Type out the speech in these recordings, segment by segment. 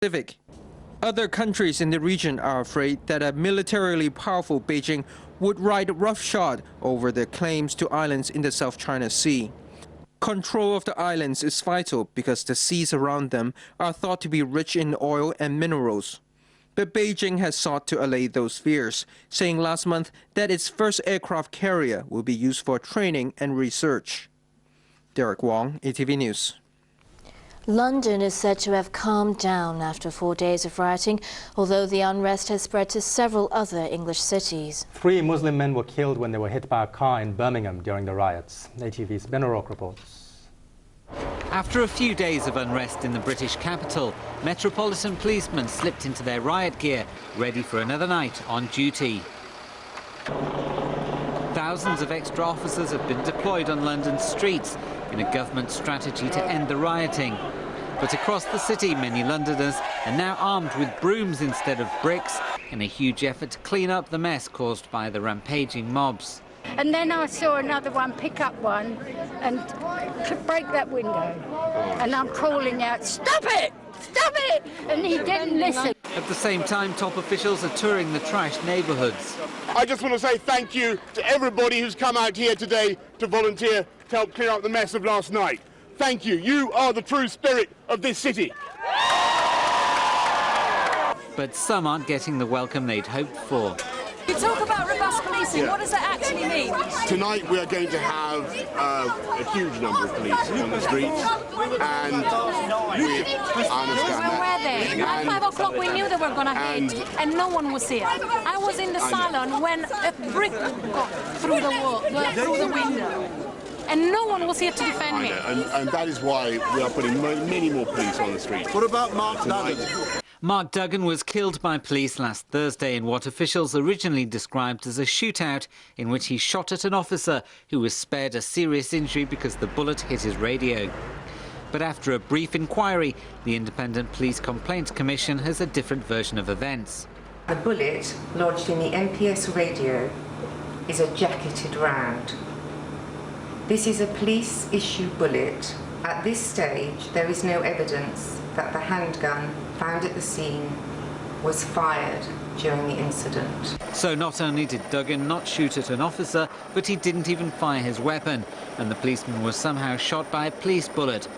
Pacific. Other countries in the region are afraid that a militarily powerful Beijing would ride roughshod over their claims to islands in the South China Sea. Control of the islands is vital because the seas around them are thought to be rich in oil and minerals. But Beijing has sought to allay those fears, saying last month that its first aircraft carrier will be used for training and research. Derek Wong, ATV News. London is said to have calmed down after 4 days of rioting, although the unrest has spread to several other English cities. 3 Muslim men were killed when they were hit by a car in Birmingham during the riots. ATV's Ben O'Rourke reports. After a few days of unrest in the British capital, Metropolitan policemen slipped into their riot gear, ready for another night on duty. Thousands of extra officers have been deployed on London's streets in a government strategy to end the rioting. But across the city, many Londoners are now armed with brooms instead of bricks in a huge effort to clean up the mess caused by the rampaging mobs. And then I saw another one pick up one and break that window. And I'm calling out, "Stop it! Stop it!" And he didn't listen. At the same time, top officials are touring the trashed neighbourhoods. I just want to say thank you to everybody who's come out here today to volunteer to help clear up the mess of last night. Thank you. You are the true spirit of this city. But some aren't getting the welcome they'd hoped for. You talk about robust policing, what does that actually mean? Tonight we are going to have a huge number of police on the streets, and I understand that. At 5 o'clock we knew they were going to hit, and no one was here. I was in the salon when a brick got through the wall, through the window, and no one was here to defend me. And that is why we are putting many more police on the streets. What about Mark Duggan? Mark Duggan was killed by police last Thursday in what officials originally described as a shootout in which he shot at an officer who was spared a serious injury because the bullet hit his radio. But after a brief inquiry, the Independent Police Complaints Commission has a different version of events. The bullet lodged in the MPS radio is a jacketed round. This is a police-issue bullet. At this stage, there is no evidence that the handgun found at the scene was fired during the incident. So not only did Duggan not shoot at an officer, but he didn't even fire his weapon, and the policeman was somehow shot by a police bullet.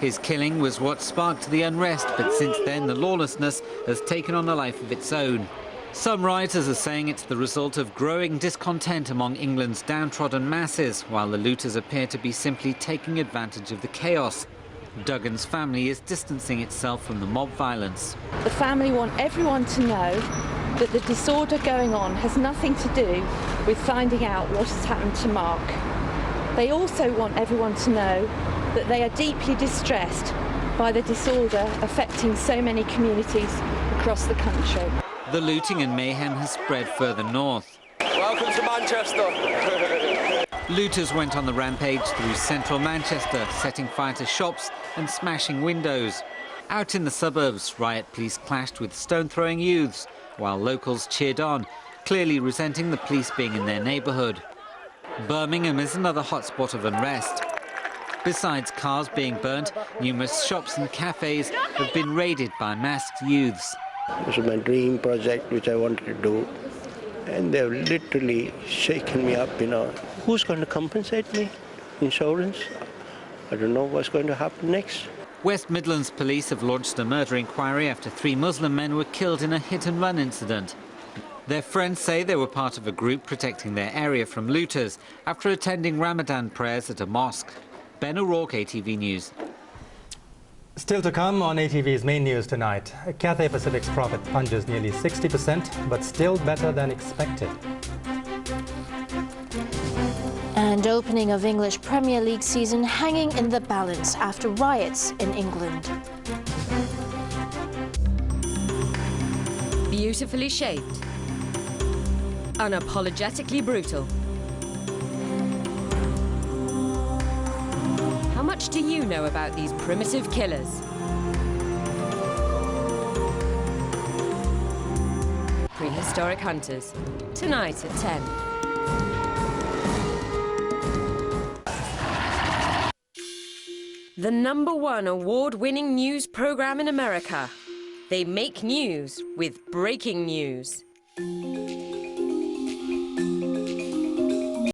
His killing was what sparked the unrest, but since then the lawlessness has taken on a life of its own. Some rioters are saying it's the result of growing discontent among England's downtrodden masses, while the looters appear to be simply taking advantage of the chaos. Duggan's family is distancing itself from the mob violence. The family want everyone to know that the disorder going on has nothing to do with finding out what has happened to Mark. They also want everyone to know that they are deeply distressed by the disorder affecting so many communities across the country. The looting and mayhem has spread further north. Welcome to Manchester. Looters went on the rampage through central Manchester, setting fire to shops and smashing windows. Out in the suburbs, riot police clashed with stone-throwing youths, while locals cheered on, clearly resenting the police being in their neighbourhood. Birmingham is another hotspot of unrest. Besides cars being burnt, numerous shops and cafes have been raided by masked youths. This was my dream project which I wanted to do, and they've literally shaken me up, Who's going to compensate me? Insurance? I don't know what's going to happen next. West Midlands police have launched a murder inquiry after 3 Muslim men were killed in a hit-and-run incident. Their friends say they were part of a group protecting their area from looters after attending Ramadan prayers at a mosque. Ben O'Rourke, ATV News. Still to come on ATV's main news tonight. Cathay Pacific's profit plunges nearly 60%, but still better than expected. And opening of English Premier League season hanging in the balance after riots in England. Beautifully shaped. Unapologetically brutal. How much do you know about these primitive killers? Prehistoric Hunters, tonight at 10. The #1 award-winning news program in America, They make news with breaking news.